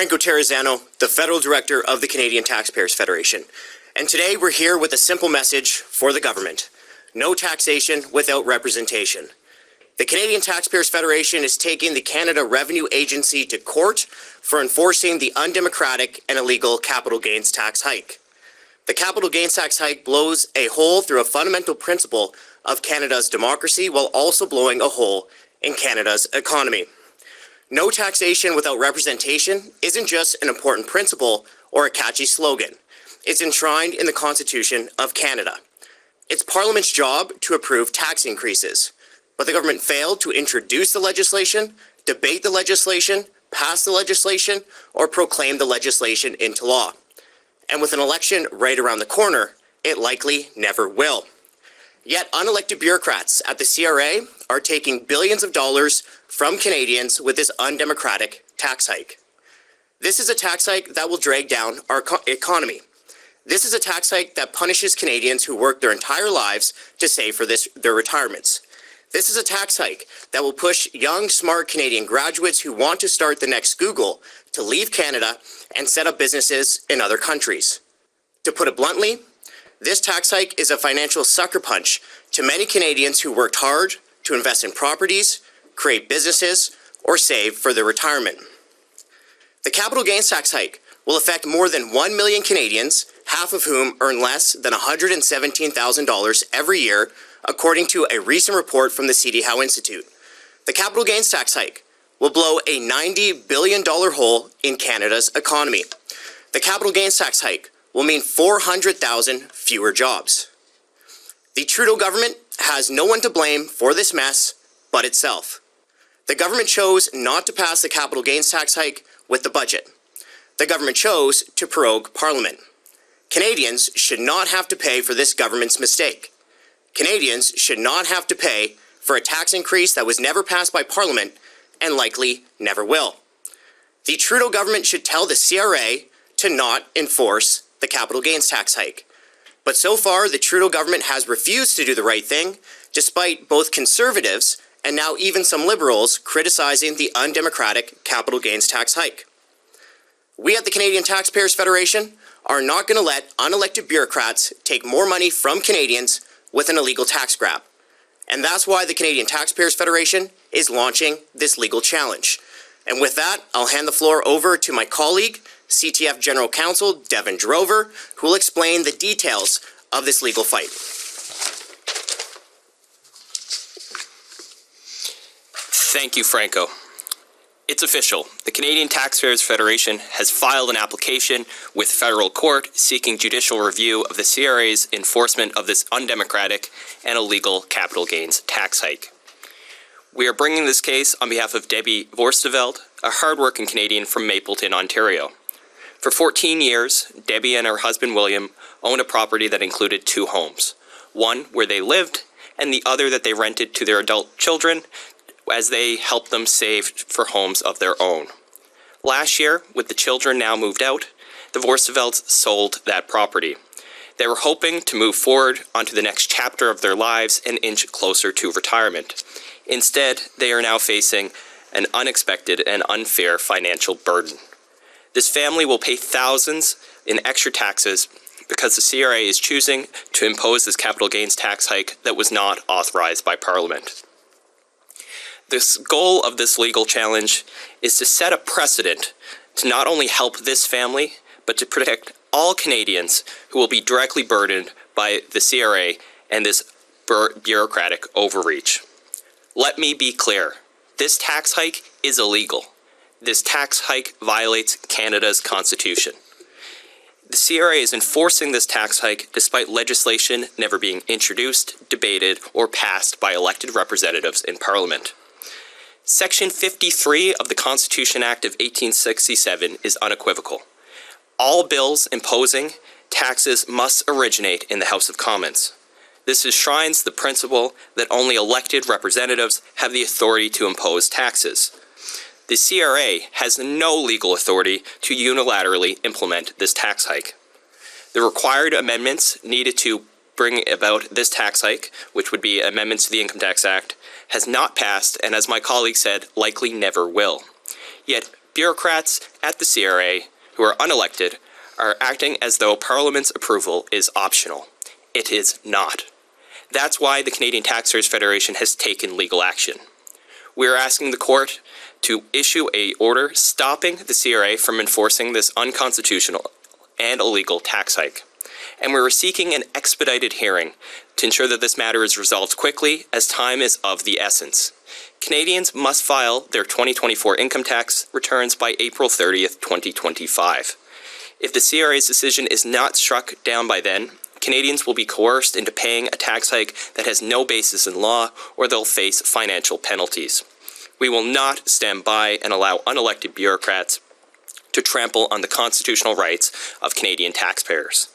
Franco Terrazzano, the Federal Director of the Canadian Taxpayers Federation. And today we're here with a simple message for the government. No taxation without representation. The Canadian Taxpayers Federation is taking the Canada Revenue Agency to court for enforcing the undemocratic and illegal capital gains tax hike. The capital gains tax hike blows a hole through a fundamental principle of Canada's democracy while also blowing a hole in Canada's economy. No taxation without representation isn't just an important principle or a catchy slogan. It's enshrined in the Constitution of Canada. It's Parliament's job to approve tax increases, but the government failed to introduce the legislation, debate the legislation, pass the legislation, or proclaim the legislation into law. And with an election right around the corner, it likely never will. Yet unelected bureaucrats at the CRA are taking billions of dollars from Canadians with this undemocratic tax hike. This is a tax hike that will drag down our economy. This is a tax hike that punishes Canadians who work their entire lives to save for their retirements. This is a tax hike that will push young, smart Canadian graduates who want to start the next Google to leave Canada and set up businesses in other countries. To put it bluntly, this tax hike is a financial sucker punch to many Canadians who worked hard to invest in properties, create businesses, or save for their retirement. The capital gains tax hike will affect more than 1 million Canadians, half of whom earn less than $117,000 every year, according to a recent report from the C.D. Howe Institute. The capital gains tax hike will blow a $90 billion hole in Canada's economy. The capital gains tax hike will mean 400,000 fewer jobs. The Trudeau government has no one to blame for this mess but itself. The government chose not to pass the capital gains tax hike with the budget. The government chose to prorogue Parliament. Canadians should not have to pay for this government's mistake. Canadians should not have to pay for a tax increase that was never passed by Parliament and likely never will. The Trudeau government should tell the CRA to not enforce the capital gains tax hike. But so far, the Trudeau government has refused to do the right thing, despite both Conservatives and now even some Liberals criticizing the undemocratic capital gains tax hike. We at the Canadian Taxpayers Federation are not going to let unelected bureaucrats take more money from Canadians with an illegal tax grab. And that's why the Canadian Taxpayers Federation is launching this legal challenge. And with that, I'll hand the floor over to my colleague, CTF General Counsel Devin Drover, who will explain the details of this legal fight. Thank you, Franco. It's official. The Canadian Taxpayers Federation has filed an application with federal court seeking judicial review of the CRA's enforcement of this undemocratic and illegal capital gains tax hike. We are bringing this case on behalf of Debbie Vorsteveld, a hardworking Canadian from Mapleton, Ontario. For 14 years, Debbie and her husband William owned a property that included 2 homes, one where they lived and the other that they rented to their adult children as they helped them save for homes of their own. Last year, with the children now moved out, the Vorstevelds sold that property. They were hoping to move forward onto the next chapter of their lives and inch closer to retirement. Instead, they are now facing an unexpected and unfair financial burden. This family will pay thousands in extra taxes because the CRA is choosing to impose this capital gains tax hike that was not authorized by Parliament. The goal of this legal challenge is to set a precedent to not only help this family, but to protect all Canadians who will be directly burdened by the CRA and this bureaucratic overreach. Let me be clear. This tax hike is illegal. This tax hike violates Canada's Constitution. The CRA is enforcing this tax hike despite legislation never being introduced, debated, or passed by elected representatives in Parliament. Section 53 of the Constitution Act of 1867 is unequivocal. All bills imposing taxes must originate in the House of Commons. This enshrines the principle that only elected representatives have the authority to impose taxes. The CRA has no legal authority to unilaterally implement this tax hike. The required amendments needed to bring about this tax hike, which would be amendments to the Income Tax Act, has not passed and, as my colleague said, likely never will. Yet Bureaucrats at the CRA, who are unelected, are acting as though Parliament's approval is optional. It is not. That's why the Canadian Taxpayers Federation has taken legal action. We are asking the court to issue an order stopping the CRA from enforcing this unconstitutional and illegal tax hike. And we're seeking an expedited hearing to ensure that this matter is resolved quickly, as time is of the essence. Canadians must file their 2024 income tax returns by April 30th, 2025. If the CRA's decision is not struck down by then, Canadians will be coerced into paying a tax hike that has no basis in law, or they'll face financial penalties. We will not stand by and allow unelected bureaucrats to trample on the constitutional rights of Canadian taxpayers.